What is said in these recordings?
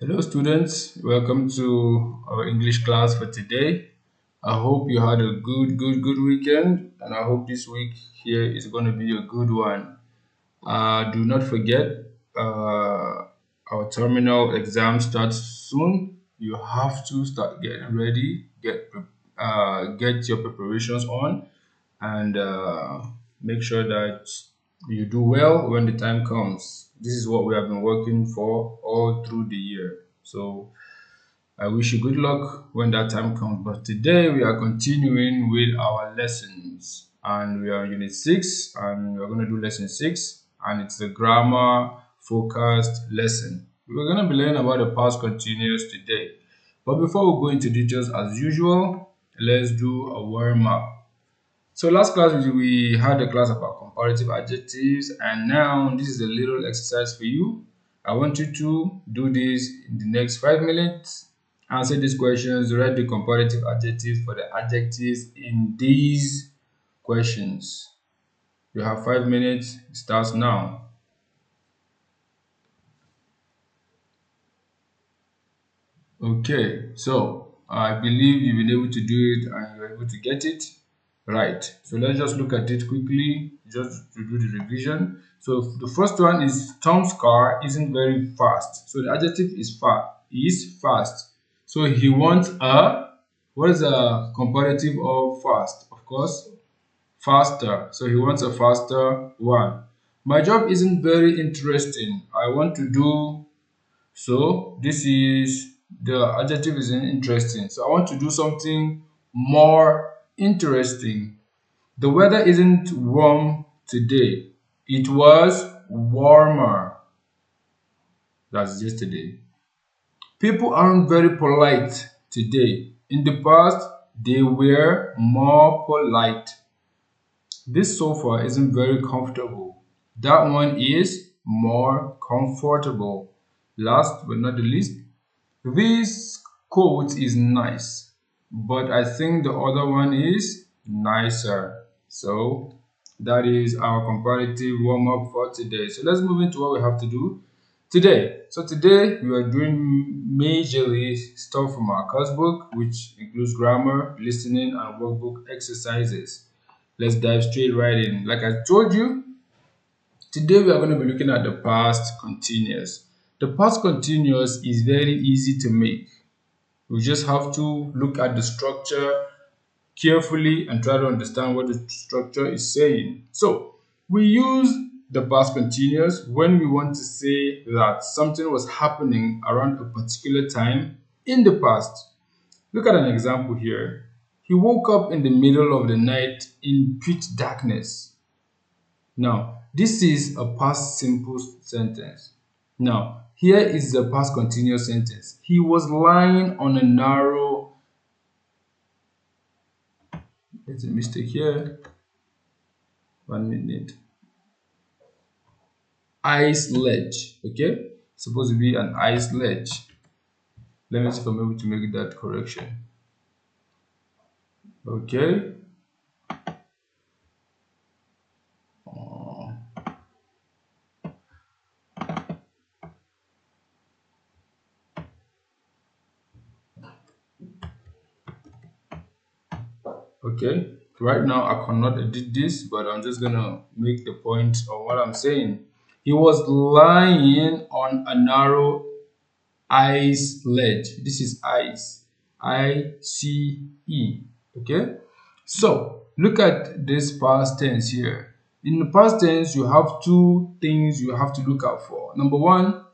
Hello, students. Welcome to our English class for today. I hope you had a good weekend, and I hope this week here is going to be a good one. Do not forget, our terminal exam starts soon. You have to start getting ready, get your preparations on, and make sure that you do well when the time comes. This is what we have been working for all through the year. So I wish you good luck when that time comes. But today we are continuing with our lessons, and we are unit 6, and we're going to do lesson 6, and it's the grammar focused lesson. We're going to be learning about the past continuous today. But before we go into details, as usual, let's do a warm up. So last class we had a class about comparative adjectives, and now this is a little exercise for you. I want you to do this in the next 5 minutes. Answer these questions, write the comparative adjectives for the adjectives in these questions. You have 5 minutes, it starts now. Okay, so I believe you've been able to do it and you're able to get it right. So let's just look at it quickly, just to do the revision. So the first one is Tom's car isn't very fast. So the adjective is fast. So he wants what is a comparative of fast? Of course, faster. So he wants a faster one. My job isn't very interesting. I want to do so this is the adjective is interesting. So I want to do something more interesting. The weather isn't warm today. It was warmer. That's yesterday. People aren't very polite today. In the past, they were more polite. This sofa isn't very comfortable. That one is more comfortable. Last but not the least, this coat is nice, but I think the other one is nicer. So that is our comparative warm up for today. So let's move into what we have to do today. So today we are doing majorly stuff from our course book, which includes grammar, listening, and workbook exercises. Let's dive straight right in. Like I told you, today we are going to be looking at the past continuous. The past continuous is very easy to make. We just have to look at the structure carefully and try to understand what the structure is saying. So, we use the past continuous when we want to say that something was happening around a particular time in the past. Look at an example here. He woke up in the middle of the night in pitch darkness. Now, this is a past simple sentence. Now, here is the past continuous sentence. He was lying on a narrow, there's a mistake here, 1 minute, ice ledge, okay? Supposed to be an ice ledge. Let me see if I'm able to make that correction. Okay. Okay, right now I cannot edit this, but I'm just gonna make the point of what I'm saying. He was lying on a narrow ice ledge. This is ice, I-C-E. Okay, so look at this past tense here. In the past tense, you have two things you have to look out for. Number one,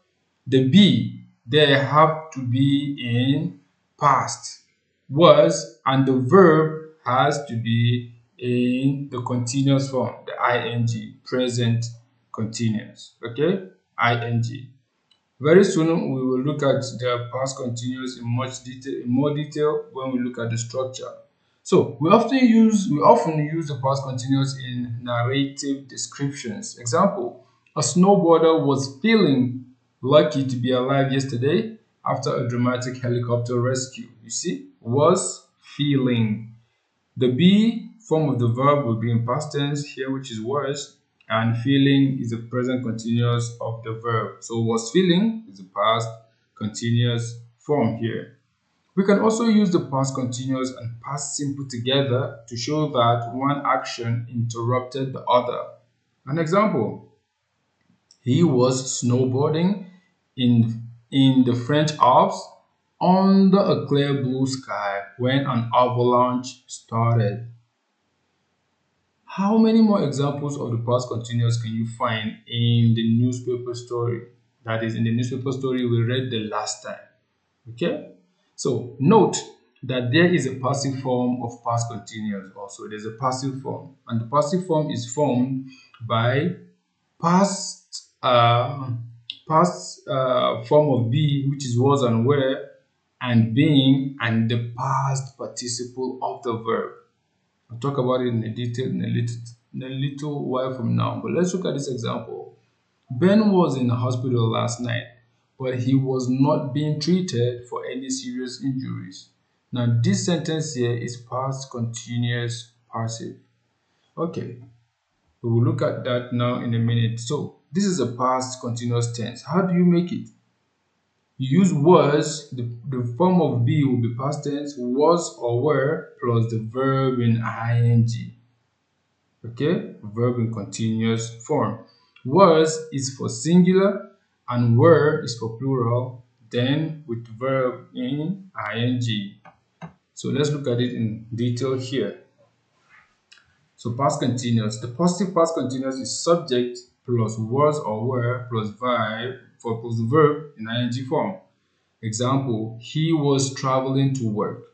the be, they have to be in past. Was, and the verb has to be in the continuous form, the ing, present continuous. Okay, ing. Very soon we will look at the past continuous in more detail when we look at the structure. So we often use the past continuous in narrative descriptions. Example: a snowboarder was feeling lucky to be alive yesterday after a dramatic helicopter rescue. You see, was feeling. The be form of the verb will be in past tense here, which is was, and feeling is the present continuous of the verb. So was feeling is the past continuous form here. We can also use the past continuous and past simple together to show that one action interrupted the other. An example: he was snowboarding in the French Alps under a clear blue sky when an avalanche started. How many more examples of the past continuous can you find in the newspaper story? That is, in the newspaper story we read the last time. Okay? So note that there is a passive form of past continuous also. There's a passive form, and the passive form is formed by past form of be, which is was and were, and being, and the past participle of the verb. I'll talk about it in a detail in a little while from now. But let's look at this example. Ben was in the hospital last night, but he was not being treated for any serious injuries. Now, this sentence here is past continuous passive. Okay, we will look at that now in a minute. So, this is a past continuous tense. How do you make it? You use was, the form of be will be past tense, was or were plus the verb in ing. Okay, verb in continuous form. Was is for singular and were is for plural, then with verb in ing. So let's look at it in detail here. So past continuous. The positive past continuous is subject plus was or were plus verb for plus the verb in ing form. Example: he was traveling to work.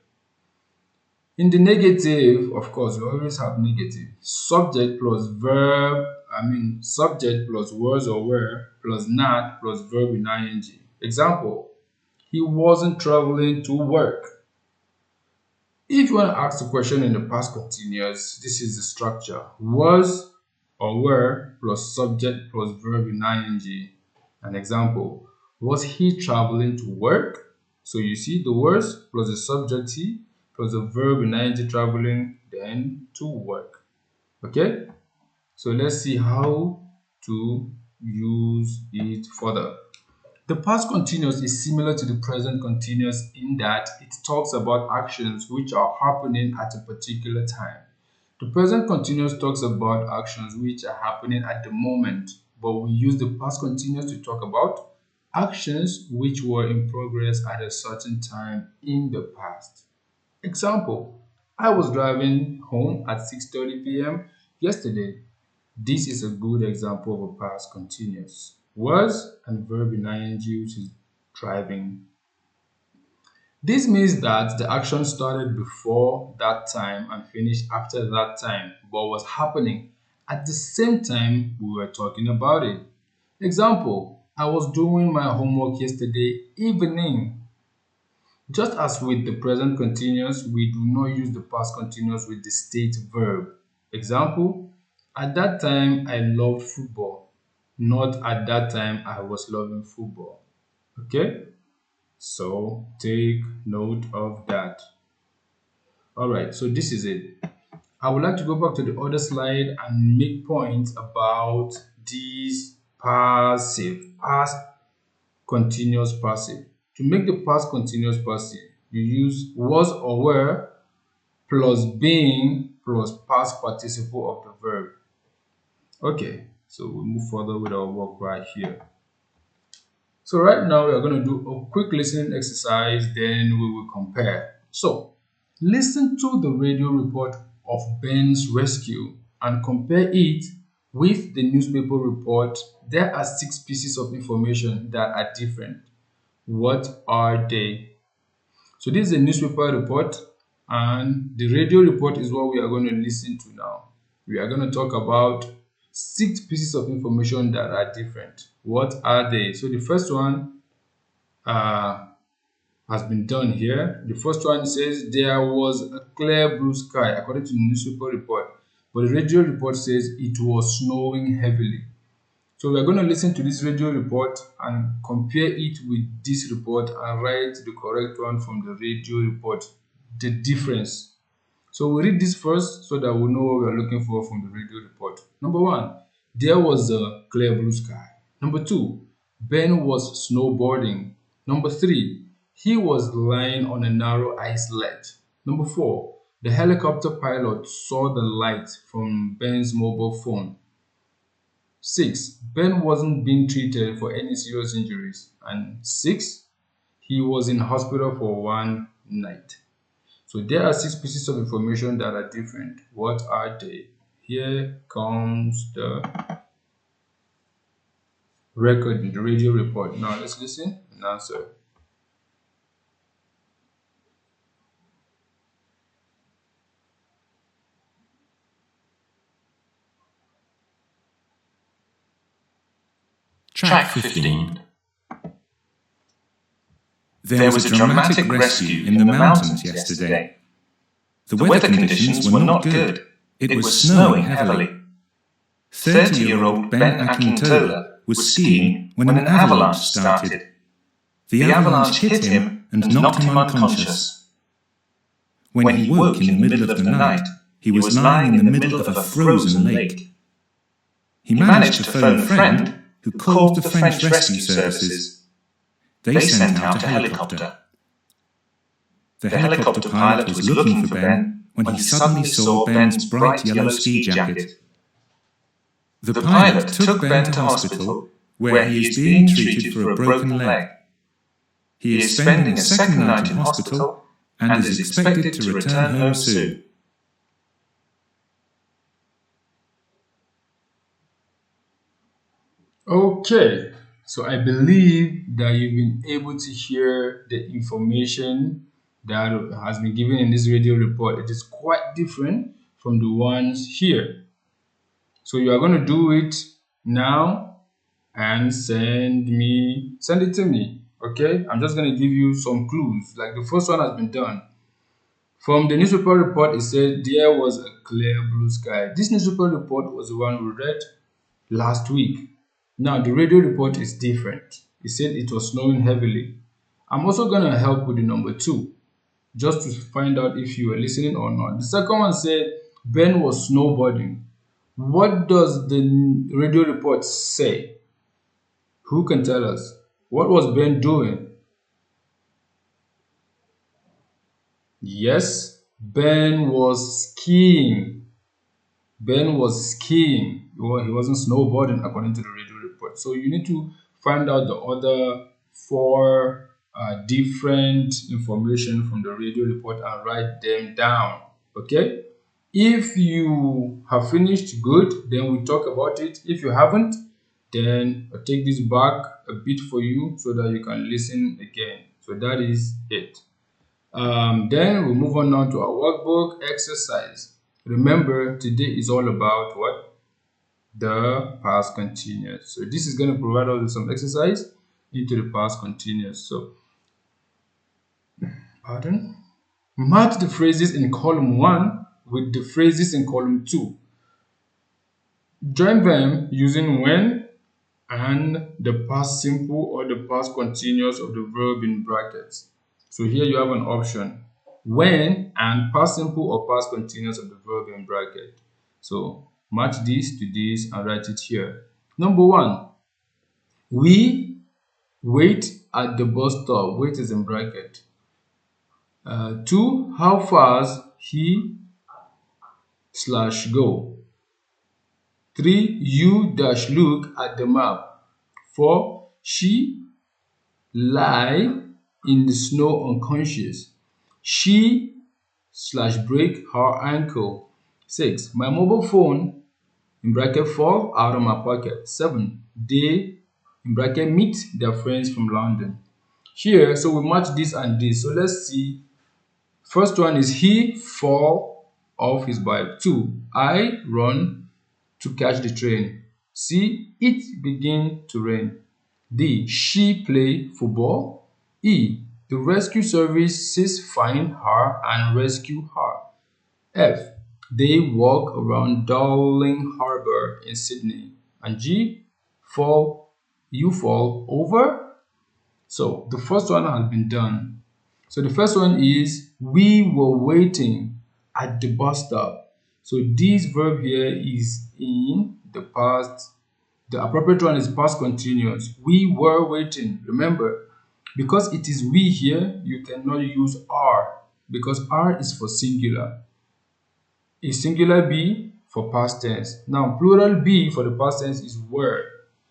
In the negative, of course, we always have negative. Subject plus verb, subject plus was or were plus not plus verb in ing. Example: he wasn't traveling to work. If you want to ask the question in the past continuous, this is the structure: was or were plus subject plus verb in ing. An example: was he traveling to work? So you see the was plus the subject he plus the verb in ing traveling, then to work. Okay? So let's see how to use it further. The past continuous is similar to the present continuous in that it talks about actions which are happening at a particular time. The present continuous talks about actions which are happening at the moment, but we use the past continuous to talk about actions which were in progress at a certain time in the past. Example: I was driving home at 6:30 p.m. yesterday. This is a good example of a past continuous. Was and verb in ing, which is driving. This means that the action started before that time and finished after that time, but was happening at the same time we were talking about it. Example: I was doing my homework yesterday evening. Just as with the present continuous, we do not use the past continuous with the state verb. Example: at that time I loved football, not at that time I was loving football. Okay? So take note of that. Alright, so this is it. I would like to go back to the other slide and make points about this past continuous passive. To make the past continuous passive, you use was or were plus being plus past participle of the verb. Okay, so we'll move further with our work right here. So right now we are going to do a quick listening exercise, then we will compare. So listen to the radio report of Ben's rescue and compare it with the newspaper report. There are 6 pieces of information that are different. What are they? So this is a newspaper report, and the radio report is what we are going to listen to now. We are going to talk about 6 pieces of information that are different. What are they? So the first one has been done here. The first one says there was a clear blue sky according to the newspaper report, but the radio report says it was snowing heavily. So we are going to listen to this radio report and compare it with this report and write the correct one from the radio report, the difference. So we read this first so that we know what we are looking for from the radio report. Number 1, there was a clear blue sky. Number 2, Ben was snowboarding. Number 3, he was lying on a narrow ice ledge. Number 4, the helicopter pilot saw the light from Ben's mobile phone. 6, Ben wasn't being treated for any serious injuries. And 6, he was in hospital for one night. So there are 6 pieces of information that are different. What are they? Here comes the record, the radio report. Now let's listen and answer. Track 15. There was a dramatic rescue in the mountains yesterday. The weather conditions were not good. It was snowing heavily. 30-year-old Ben Akintola was skiing when an avalanche started. The avalanche hit him and knocked him unconscious. When he woke in the middle of the night, he was lying in the middle of a frozen lake. He managed to phone a friend who called the French rescue services. They sent out a helicopter. The helicopter pilot was looking for Ben when he suddenly saw Ben's bright yellow ski jacket. The pilot took Ben to hospital, where he is being treated for a broken leg. He is spending a second night in hospital and is expected to return home soon. Okay, so I believe that you've been able to hear the information that has been given in this radio report. It is quite different from the ones here. So you are going to do it now and send it to me. Okay, I'm just going to give you some clues. Like the first one has been done. From the newspaper report, it said there was a clear blue sky. This newspaper report was the one we read last week. Now the radio report is different. It said it was snowing heavily. I'm also going to help with the number 2, just to find out if you were listening or not. The second one said Ben was snowboarding. What does the radio report say? Who can tell us? What was Ben doing? Yes, Ben was skiing. Ben was skiing. Well, he wasn't snowboarding according to the radio report. So you need to find out the other 4 different information from the radio report and write them down. Okay? If you have finished, good, then we talk about it. If you haven't, then I'll take this back a bit for you so that you can listen again. So that is it. Then we move on now to our workbook exercise. Remember, today is all about what? The past continuous. So this is going to provide us with some exercise into the past continuous. So, match the phrases in column 1 with the phrases in column 2. Join them using when and the past simple or the past continuous of the verb in brackets. So here you have an option, when and past simple or past continuous of the verb in bracket. So match this to this and write it here. Number 1, we wait at the bus stop. Wait is in bracket. 2, how fast he / go. 3, you - look at the map. 4, she lie in the snow unconscious. She / break her ankle. 6, my mobile phone in bracket fall out of my pocket. 7, they in bracket meet their friends from London. Here, so we match this and this. So let's see. First one is he fall off his bike. 2, I run to catch the train. C, it begin to rain. D, she play football. E, the rescue services find her and rescue her. F, they walk around Darling Harbour in Sydney. And G, you fall over. So the first one has been done. So the first one is we were waiting at the bus stop. So this verb here is in the past. The appropriate one is past continuous. We were waiting. Remember, Because it is we here, you cannot use are because are is for singular. Is singular be for past tense. Now plural be for the past tense is were.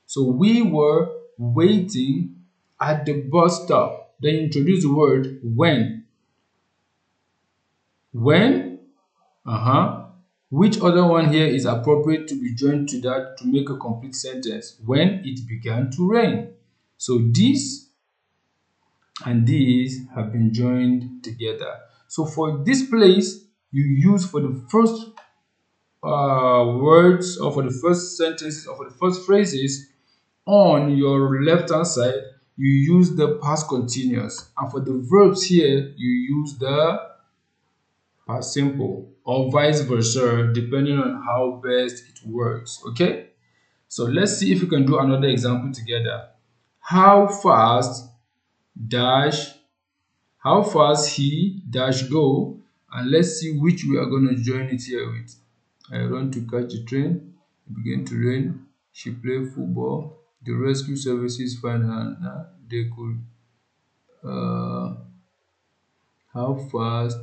So we were waiting at the bus stop. Then introduce the word when. When? Which other one here is appropriate to be joined to that to make a complete sentence? When it began to rain. So this and these have been joined together. So for this place, you use for the first words or for the first sentences or for the first phrases on your left hand side, you use the past continuous. And for the verbs here, you use the past simple or vice versa, depending on how best it works. Okay? So let's see if we can do another example together. How fast dash how fast he dash go, and let's see which we are going to join it here with. I run to catch a train, it began to rain, she played football, the rescue services find her, they could how fast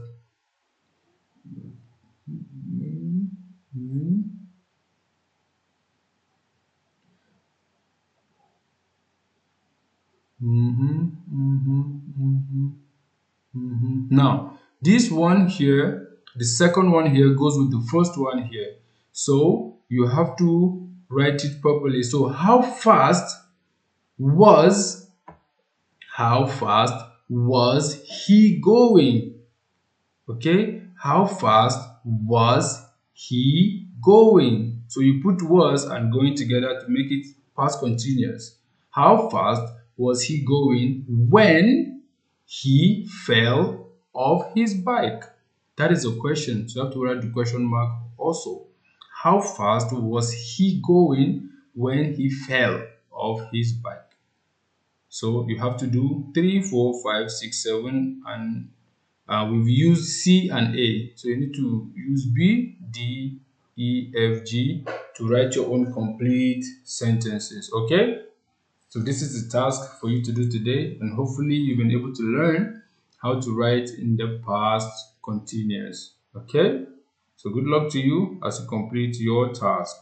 Now, this one here, the second one here goes with the first one here. So you have to write it properly. So was how fast was he going? Okay, how fast was he going? So you put was and going together to make it past continuous. How fast was he going when he fell off his bike? That is a question. So you have to write the question mark also. How fast was he going when he fell off his bike? So you have to do 3, 4, 5, 6, 7, and we've used C and A. So you need to use B, D, E, F, G to write your own complete sentences. Okay? So this is the task for you to do today, and hopefully you've been able to learn how to write in the past continuous. Okay? So good luck to you as you complete your task.